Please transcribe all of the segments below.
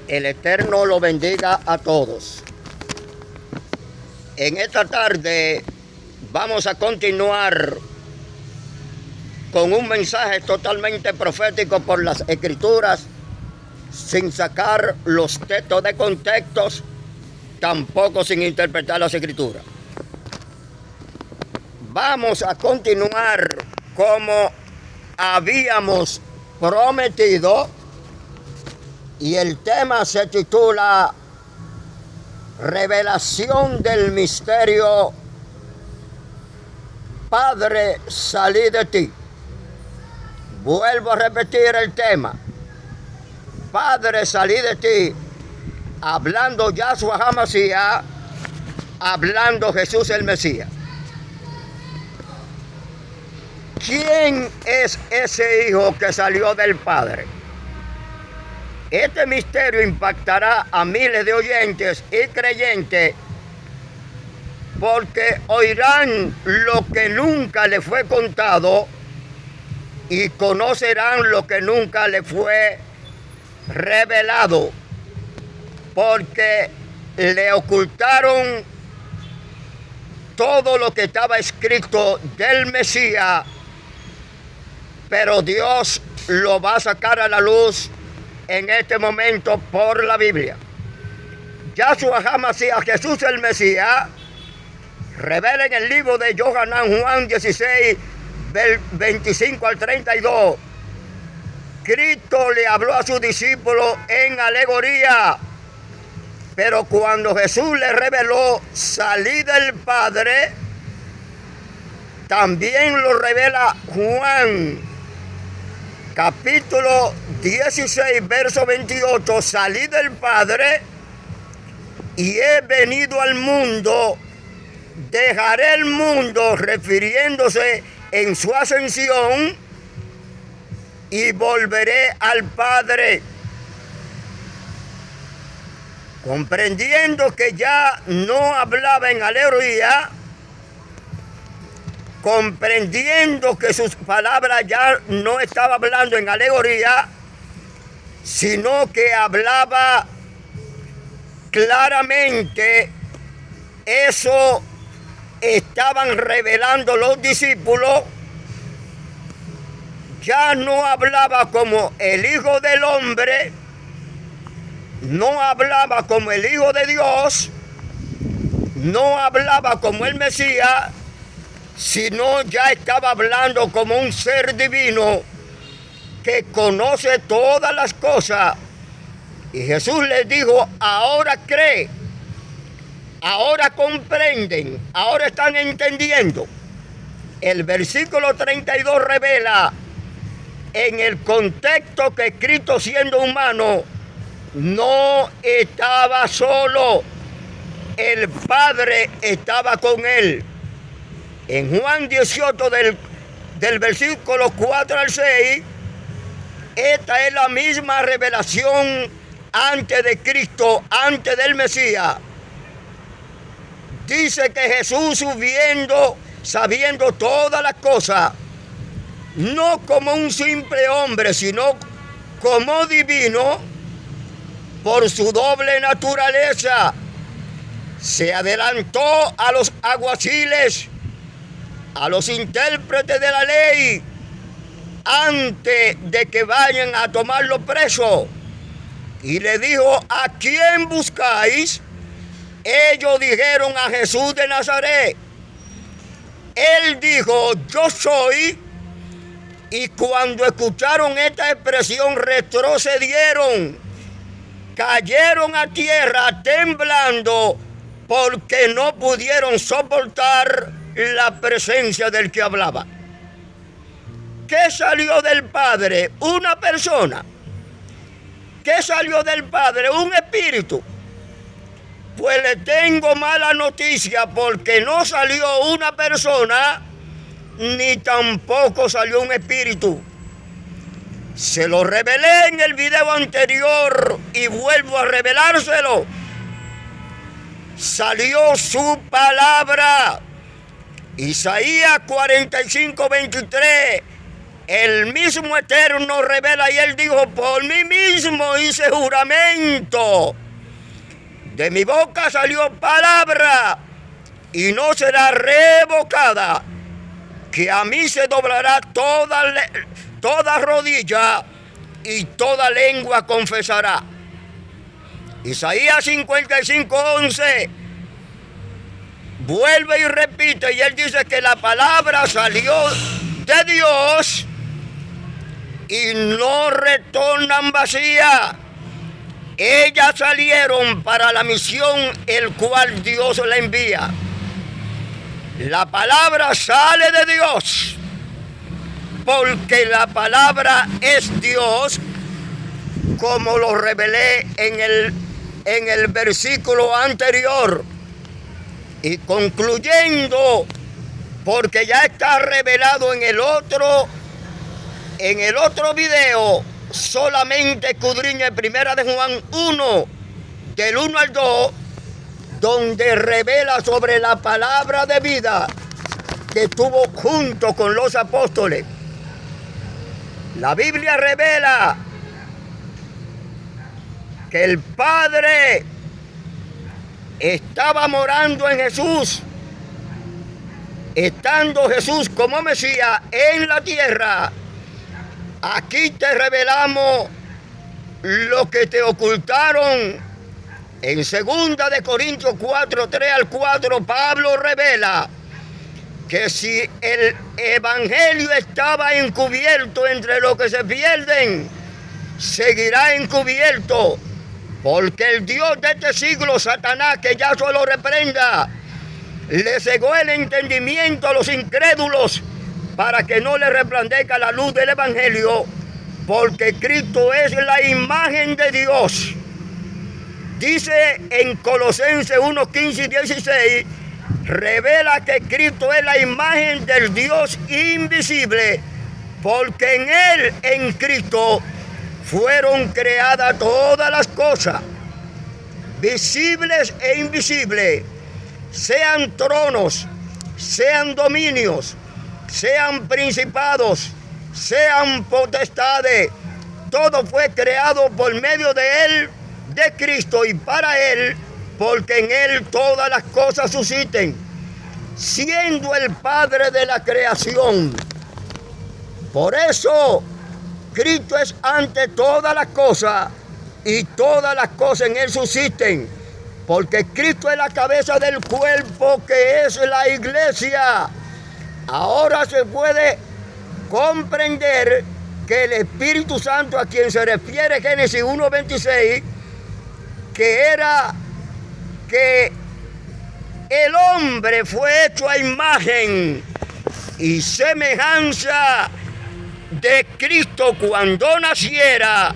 El Eterno lo bendiga a todos. En esta tarde vamos a continuar con un mensaje totalmente profético por las Escrituras, sin sacar los textos de contextos, tampoco sin interpretar las Escrituras. Vamos a continuar como habíamos prometido, y el tema se titula Revelación del misterio. Padre, salí de ti. Vuelvo a repetir el tema. Padre, salí de ti. Hablando Yahshua HaMashiach, hablando Jesús el Mesías. ¿Quién es ese hijo que salió del Padre? Este misterio impactará a miles de oyentes y creyentes, porque oirán lo que nunca le fue contado y conocerán lo que nunca le fue revelado, porque le ocultaron todo lo que estaba escrito del Mesías, pero Dios lo va a sacar a la luz en este momento por la Biblia. Yahshua HaMashiach, Jesús el Mesías, revela en el libro de Yohanan, Juan 16, del 25 al 32. Cristo le habló a sus discípulos en alegoría, pero cuando Jesús le reveló salir del Padre, también lo revela Juan capítulo 16, verso 28, salí del Padre y he venido al mundo, dejaré el mundo, refiriéndose en su ascensión, y volveré al Padre. Comprendiendo que ya no hablaba en alegoría, comprendiendo que sus palabras ya no estaba hablando en alegoría, sino que hablaba claramente. Eso estaban revelando los discípulos. Ya no hablaba como el Hijo del Hombre, no hablaba como el Hijo de Dios, no hablaba como el Mesías, sino ya estaba hablando como un ser divino que conoce todas las cosas. Y Jesús les dijo: ahora cree, ahora comprenden, ahora están entendiendo. El versículo 32 revela en el contexto que Cristo, siendo humano, no estaba solo, el Padre estaba con él. En Juan 18, del versículo 4 al 6, esta es la misma revelación antes de Cristo, antes del Mesías. Dice que Jesús, subiendo, sabiendo todas las cosas, no como un simple hombre, sino como divino, por su doble naturaleza, se adelantó a los alguaciles, a los intérpretes de la ley, antes de que vayan a tomarlo preso, y le dijo: ¿a quién buscáis? Ellos dijeron: a Jesús de Nazaret. Él dijo: yo soy. Y cuando escucharon esta expresión, retrocedieron, cayeron a tierra temblando, porque no pudieron soportar la presencia del que hablaba. ¿Qué salió del Padre? Una persona. ¿Qué salió del Padre? Un espíritu. Pues le tengo mala noticia, porque no salió una persona, ni tampoco salió un espíritu. Se lo revelé en el video anterior y vuelvo a revelárselo. Salió su palabra. Isaías 45, 23. el mismo Eterno revela y él dijo, por mí mismo hice juramento. De mi boca salió palabra y no será revocada, que a mí se doblará toda rodilla y toda lengua confesará. Isaías 55:11 vuelve y repite, y él dice que la palabra salió de Dios y no retornan vacía. Ellas salieron para la misión el cual Dios la envía. La palabra sale de Dios porque la palabra es Dios, como lo revelé en el versículo anterior. Y concluyendo, porque ya está revelado en el otro video, solamente escudriña en 1 de Juan 1, del 1 al 2, donde revela sobre la palabra de vida que estuvo junto con los apóstoles. La Biblia revela que el Padre estaba morando en Jesús, estando Jesús como Mesías en la tierra. Aquí te revelamos lo que te ocultaron. En 2 de Corintios 4, 3 al 4, Pablo revela que si el evangelio estaba encubierto entre los que se pierden, seguirá encubierto, porque el Dios de este siglo, Satanás, que ya solo reprenda, le cegó el entendimiento a los incrédulos para que no le resplandezca la luz del evangelio, porque Cristo es la imagen de Dios. Dice en Colosenses 1, 15 y 16, revela que Cristo es la imagen del Dios invisible, porque en Él, en Cristo, fueron creadas todas las cosas, visibles e invisibles, sean tronos, sean dominios, sean principados, sean potestades. Todo fue creado por medio de Él, de Cristo y para Él, porque en Él todas las cosas subsisten, siendo el Padre de la creación. Por eso Cristo es ante todas las cosas y todas las cosas en Él subsisten, porque Cristo es la cabeza del cuerpo que es la iglesia. Ahora se puede comprender que el Espíritu Santo, a quien se refiere Génesis 1:26, que era que el hombre fue hecho a imagen y semejanza de Cristo cuando naciera,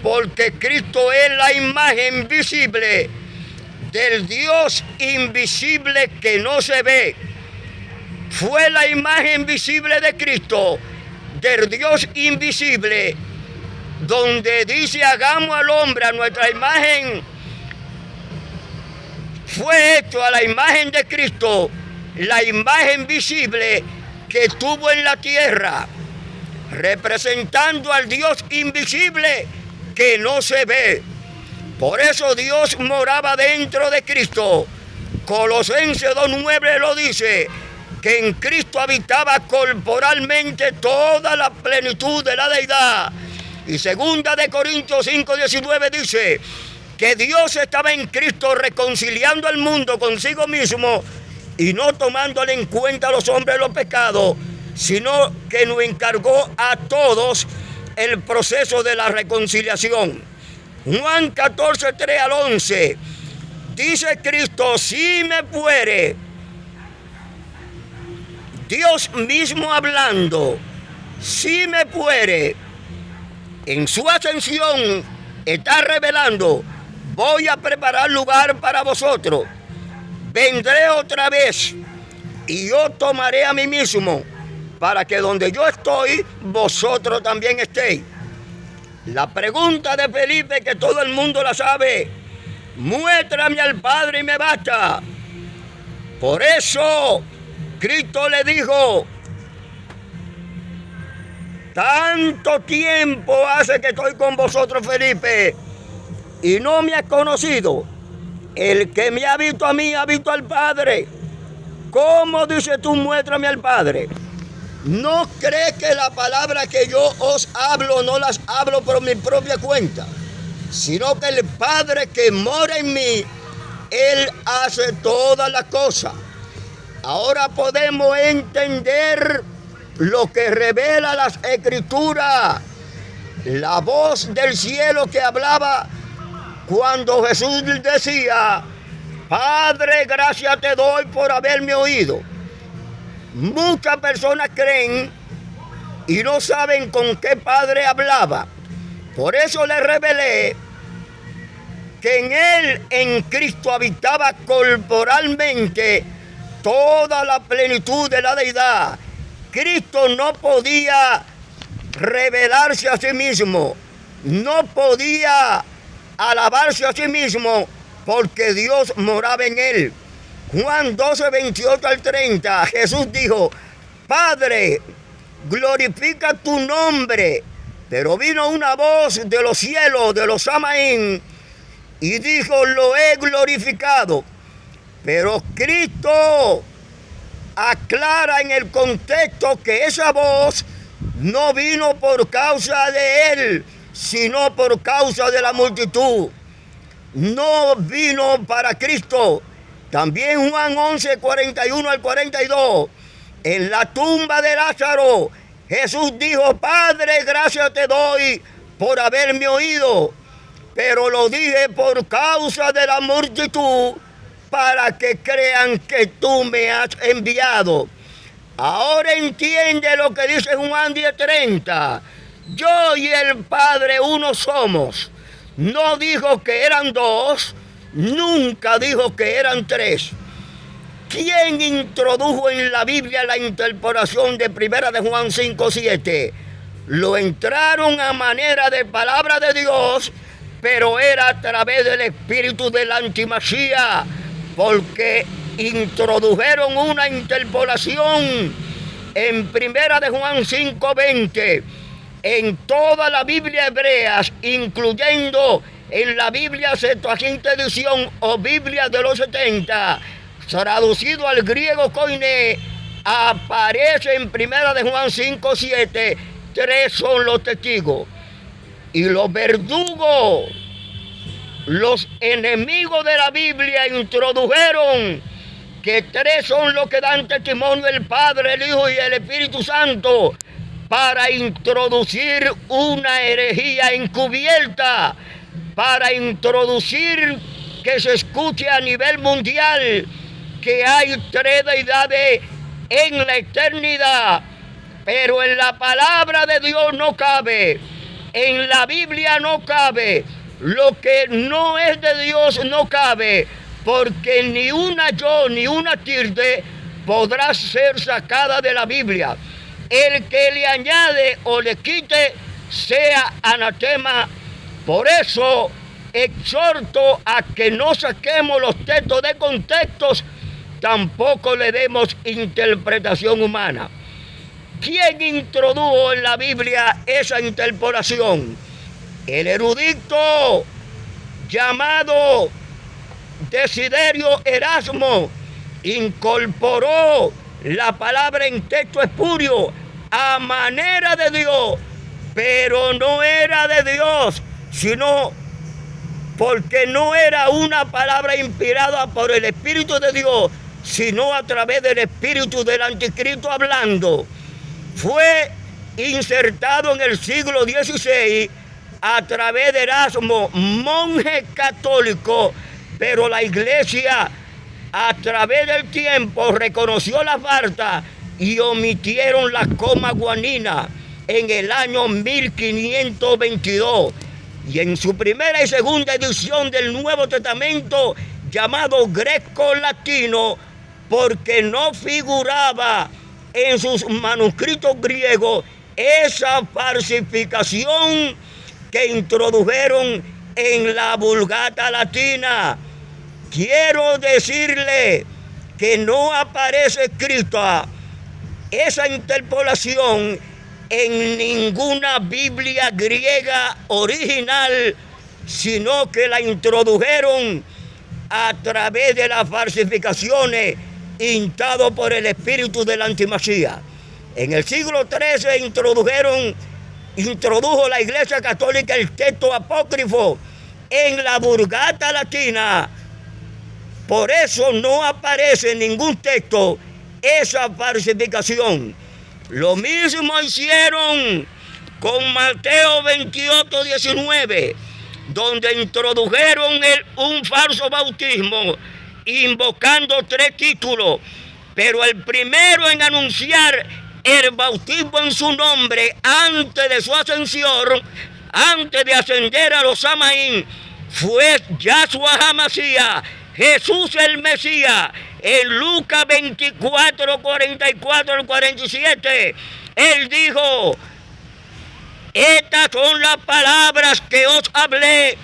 porque Cristo es la imagen visible del Dios invisible que no se ve. Fue la imagen visible de Cristo, del Dios invisible, donde dice hagamos al hombre a nuestra imagen. Fue hecho a la imagen de Cristo, la imagen visible que tuvo en la tierra, representando al Dios invisible que no se ve. Por eso Dios moraba dentro de Cristo. Colosenses 2:9 lo dice, que en Cristo habitaba corporalmente toda la plenitud de la deidad. Y 2 de Corintios 5:19 dice que Dios estaba en Cristo reconciliando al mundo consigo mismo y no tomándole en cuenta a los hombres los pecados, sino que nos encargó a todos el proceso de la reconciliación. Juan 14, 3 al 11, dice Cristo, si me fuere, Dios mismo hablando, si me fuere, en su ascensión está revelando, voy a preparar lugar para vosotros, vendré otra vez y yo tomaré a mí mismo, para que donde yo estoy, vosotros también estéis. La pregunta de Felipe, que todo el mundo la sabe, muéstrame al Padre y me basta. Por eso Cristo le dijo, tanto tiempo hace que estoy con vosotros, Felipe, y no me has conocido. El que me ha visto a mí ha visto al Padre. ¿Cómo dices tú, muéstrame al Padre? ¿No crees que la palabra que yo os hablo no las hablo por mi propia cuenta? Sino que el Padre que mora en mí, Él hace todas las cosas. Ahora podemos entender lo que revela las Escrituras. La voz del cielo que hablaba cuando Jesús decía: Padre, gracias te doy por haberme oído. Muchas personas creen y no saben con qué Padre hablaba. Por eso les revelé que en Él, en Cristo, habitaba corporalmente toda la plenitud de la deidad. Cristo no podía revelarse a sí mismo, no podía alabarse a sí mismo, porque Dios moraba en Él. Juan 12, 28 al 30, Jesús dijo: Padre, glorifica tu nombre. Pero vino una voz de los cielos, de los Samaín, y dijo: lo he glorificado. Pero Cristo aclara en el contexto que esa voz no vino por causa de Él, sino por causa de la multitud. No vino para Cristo. También Juan 11, 41 al 42. En la tumba de Lázaro, Jesús dijo: Padre, gracias te doy por haberme oído, pero lo dije por causa de la multitud, para que crean que tú me has enviado. Ahora entiende lo que dice Juan 10:30. Yo y el Padre uno somos. No dijo que eran dos, nunca dijo que eran tres. ¿Quién introdujo en la Biblia la interpolación de 1 de Juan 5:7? Lo entraron a manera de palabra de Dios, pero era a través del espíritu del antimasía, porque introdujeron una interpolación en 1 de Juan 5:20. En toda la Biblia hebrea, incluyendo en la Biblia Septuaginta edición o Biblia de los 70, traducido al griego koiné, aparece en 1 de Juan 5:7, tres son los testigos. Y los verdugos, los enemigos de la Biblia, introdujeron que tres son los que dan testimonio: el Padre, el Hijo y el Espíritu Santo, para introducir una herejía encubierta, para introducir que se escuche a nivel mundial que hay tres deidades en la eternidad. Pero en la palabra de Dios no cabe, en la Biblia no cabe, lo que no es de Dios no cabe, porque ni una yo ni una tilde podrá ser sacada de la Biblia. El que le añade o le quite sea anatema. Por eso exhorto a que no saquemos los textos de contextos, tampoco le demos interpretación humana. ¿Quién introdujo en la Biblia esa interpolación? El erudito llamado Desiderio Erasmo incorporó la palabra en texto espurio a manera de Dios, pero no era de Dios, sino porque no era una palabra inspirada por el Espíritu de Dios, sino a través del espíritu del anticristo hablando. Fue insertado en el siglo XVI a través de Erasmo, monje católico, pero la iglesia a través del tiempo reconoció la falta y omitieron la coma guanina en el año 1522. Y en su primera y segunda edición del Nuevo Testamento, llamado greco-latino, porque no figuraba en sus manuscritos griegos esa falsificación que introdujeron en la Vulgata latina. Quiero decirle que no aparece escrita esa interpolación en ninguna Biblia griega original, sino que la introdujeron a través de las falsificaciones instado por el espíritu de la antimasía. En el siglo XIII introdujo la Iglesia Católica el texto apócrifo en la Vulgata Latina. Por eso no aparece en ningún texto esa falsificación. Lo mismo hicieron con Mateo 28, 19, donde introdujeron un falso bautismo, invocando 3 títulos, pero el primero en anunciar el bautismo en su nombre antes de su ascensión, antes de ascender a los Samaín, fue Yahshua HaMashiach, Jesús el Mesías. En Lucas 24, 44 al 47, él dijo: estas son las palabras que os hablé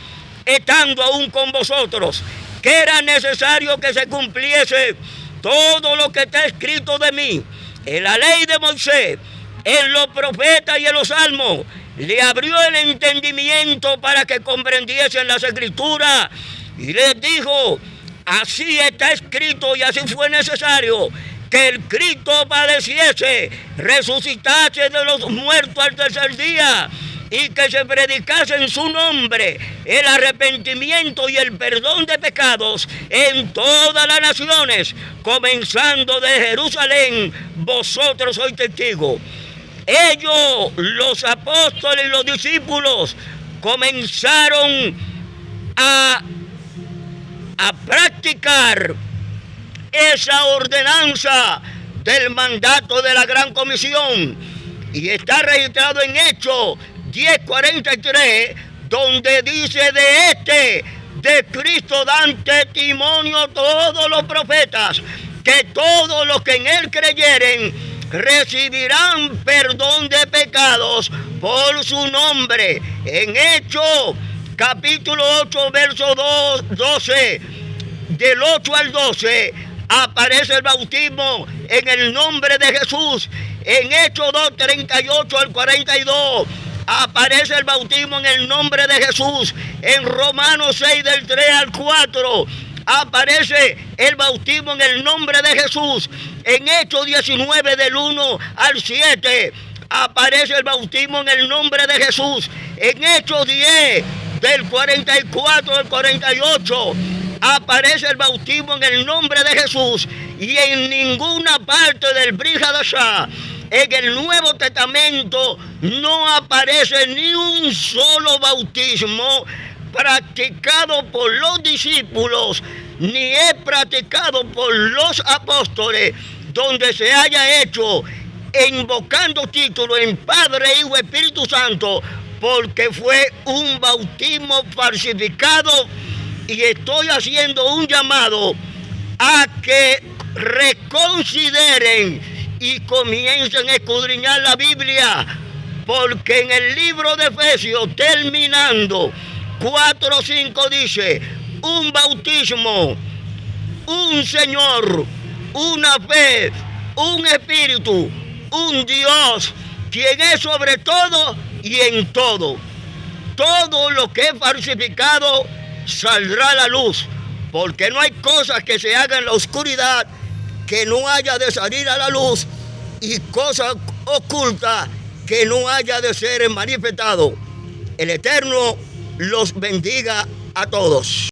estando aún con vosotros, que era necesario que se cumpliese todo lo que está escrito de mí en la ley de Moisés, en los profetas y en los salmos. Le abrió el entendimiento para que comprendiesen las escrituras y les dijo: así está escrito y así fue necesario que el Cristo padeciese, resucitase de los muertos al tercer día, y que se predicase en su nombre el arrepentimiento y el perdón de pecados en todas las naciones, comenzando de Jerusalén. Vosotros sois testigos. Ellos, los apóstoles y los discípulos, comenzaron a practicar esa ordenanza del mandato de la Gran Comisión, y está registrado en Hechos 10:43, donde dice: de Cristo dan testimonio todos los profetas, que todos los que en él creyeren recibirán perdón de pecados por su nombre. En Hechos capítulo 8, verso 12, del 8 al 12, aparece el bautismo en el nombre de Jesús. En Hechos 2, 38 al 42, aparece el bautismo en el nombre de Jesús. En Romanos 6, del 3 al 4, aparece el bautismo en el nombre de Jesús. En Hechos 19, del 1 al 7, aparece el bautismo en el nombre de Jesús. En Hechos 10, del 44 al 48, aparece el bautismo en el nombre de Jesús. Y en ninguna parte del Brit Hadashah, en el Nuevo Testamento, no aparece ni un solo bautismo practicado por los discípulos, ni es practicado por los apóstoles, donde se haya hecho invocando títulos en Padre, Hijo, Espíritu Santo, porque fue un bautismo falsificado. Y estoy haciendo un llamado a que reconsideren y comiencen a escudriñar la Biblia, porque en el libro de Efesios, terminando 4:5, dice: un bautismo, un Señor, una fe, un Espíritu, un Dios, quien es sobre todo y en todo. Todo lo que es falsificado saldrá a la luz, porque no hay cosas que se hagan en la oscuridad que no haya de salir a la luz, y cosas ocultas que no haya de ser manifestado. El Eterno los bendiga a todos.